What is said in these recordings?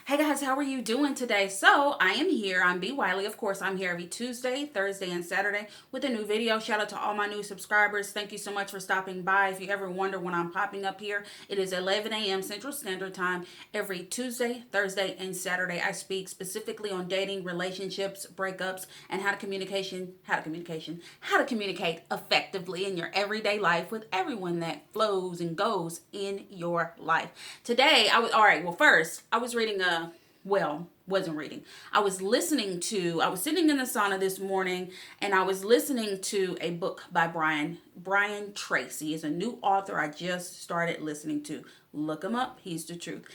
Hey guys, how are you doing today? So I am here. I'm B Wiley. Of course, I'm here every Tuesday, Thursday, and Saturday with a new video. Shout out to all my new subscribers. Thank you so much for stopping by. If you ever wonder when I'm popping up here, it is 11 a.m. Central Standard Time every Tuesday, Thursday, and Saturday. I speak specifically on dating, relationships, breakups, and how to communicate effectively in your everyday life with everyone that flows and goes in your life. Today, all right. Well, first, I was reading wasn't reading. I was sitting in the sauna this morning and I was listening to a book by Brian Tracy. Is a new author I just started listening to. Look him up. He's the truth.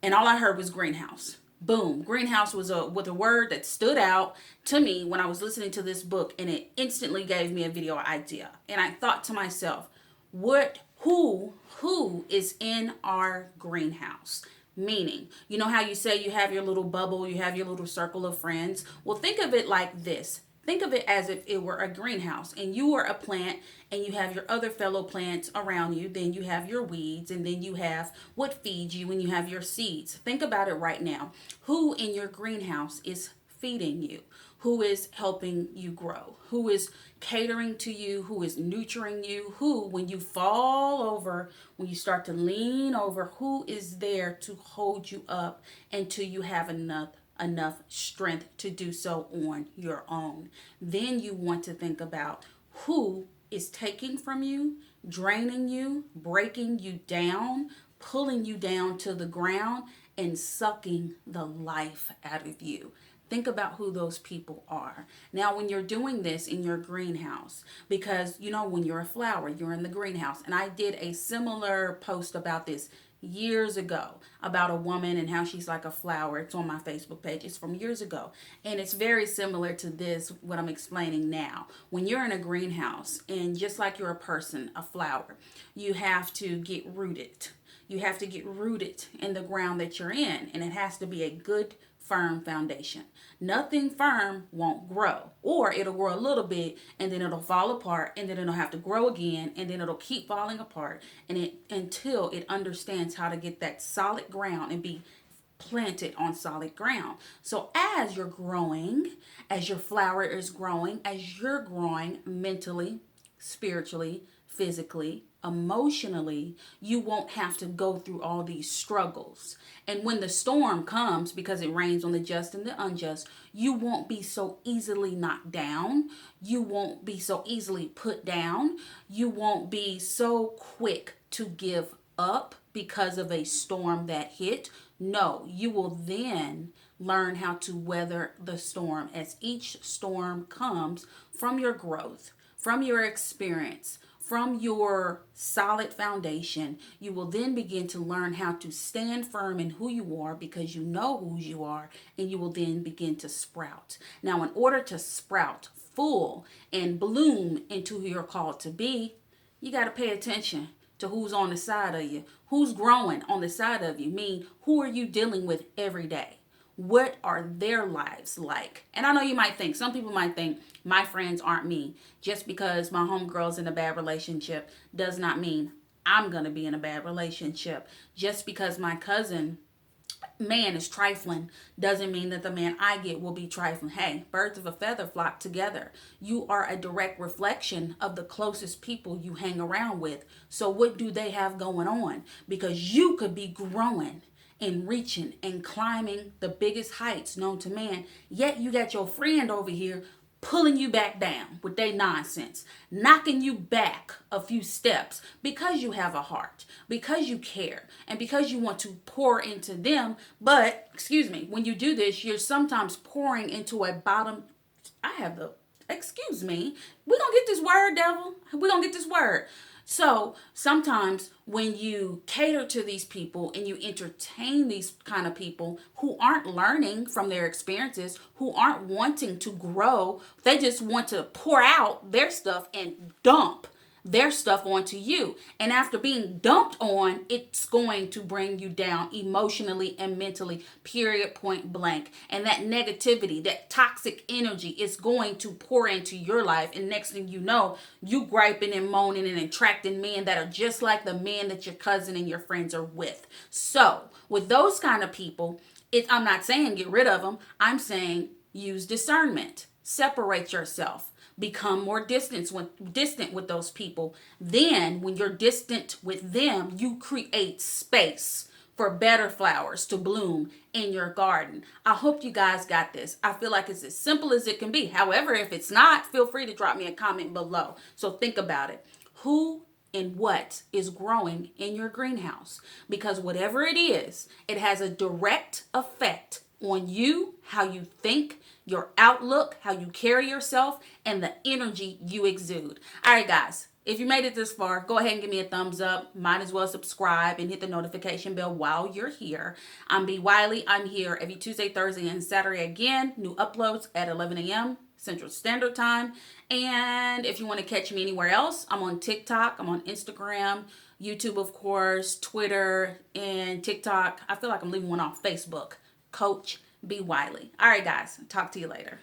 And all I heard was greenhouse. Boom. Greenhouse was a word that stood out to me when I was listening to this book, and it instantly gave me a video idea. And I thought to myself, who is in our greenhouse? Meaning, you know how you say you have your little bubble, you have your little circle of friends? Well, think of it like this. Think of it as if it were a greenhouse and you are a plant and you have your other fellow plants around you. Then you have your weeds, and then you have what feeds you, and you have your seeds. Think about it right now. Who in your greenhouse is feeding you? Who is helping you grow? Who is catering to you? Who is nurturing you? Who, when you fall over, when you start to lean over, who is there to hold you up until you have enough strength to do so on your own? Then you want to think about who is taking from you, draining you, breaking you down, pulling you down to the ground, and sucking the life out of you. Think about who those people are. Now, when you're doing this in your greenhouse, because when you're a flower, you're in the greenhouse. And I did a similar post about this years ago about a woman and how she's like a flower. It's on my Facebook page. It's from years ago. And it's very similar to this, what I'm explaining now. When you're in a greenhouse, and just like you're a person, a flower, you have to get rooted. You have to get rooted in the ground that you're in. And it has to be a good, firm foundation. Nothing firm won't grow, or it'll grow a little bit and then it'll fall apart, and then it'll have to grow again, and then it'll keep falling apart, and it until it understands how to get that solid ground and be planted on solid ground. So as you're growing, as your flower is growing, as you're growing mentally, spiritually, physically, emotionally, you won't have to go through all these struggles. And when the storm comes, because it rains on the just and the unjust, you won't be so easily knocked down. You won't be so easily put down. You won't be so quick to give up because of a storm that hit. No, you will then learn how to weather the storm as each storm comes from your growth, from your experience, from your solid foundation. You will then begin to learn how to stand firm in who you are, because you know who you are, and you will then begin to sprout. Now, in order to sprout full and bloom into who you're called to be, you got to pay attention to who's on the side of you, who's growing on the side of you. Who are you dealing with every day? What are their lives like? And I know some people might think my friends aren't me. Just because my homegirl's in a bad relationship does not mean I'm going to be in a bad relationship. Just because my cousin man is trifling doesn't mean that the man I get will be trifling. Hey, birds of a feather flock together. You are a direct reflection of the closest people you hang around with. So what do they have going on? Because you could be growing and reaching and climbing the biggest heights known to man, yet you got your friend over here pulling you back down with their nonsense, knocking you back a few steps, because you have a heart, because you care, and because you want to pour into them. But when you do this, you're sometimes pouring into a bottom. We're gonna get this word, devil. We're gonna get this word. So sometimes when you cater to these people and you entertain these kind of people who aren't learning from their experiences, who aren't wanting to grow, they just want to pour out their stuff and dump their stuff onto you. And after being dumped on, it's going to bring you down emotionally and mentally, period, point blank. And that negativity, that toxic energy is going to pour into your life. And next thing you know, you griping and moaning and attracting men that are just like the men that your cousin and your friends are with. So with those kind of people, I'm not saying get rid of them. I'm saying use discernment. Separate yourself. Become more distant with those people. Then when you're distant with them, you create space for better flowers to bloom in your garden. I hope you guys got this. I feel like it's as simple as it can be. However, if it's not, feel free to drop me a comment below. So think about it. Who and what is growing in your greenhouse? Because whatever it is, it has a direct effect on you, how you think, your outlook, how you carry yourself, and the energy you exude. All right, guys. If you made it this far, go ahead and give me a thumbs up. Might as well subscribe and hit the notification bell while you're here. I'm B. Wiley. I'm here every Tuesday, Thursday, and Saturday again. New uploads at 11 a.m. Central Standard Time. And if you want to catch me anywhere else, I'm on TikTok. I'm on Instagram, YouTube, of course, Twitter, and TikTok. I feel like I'm leaving one off Facebook. Coach B. Wiley. All right, guys. Talk to you later.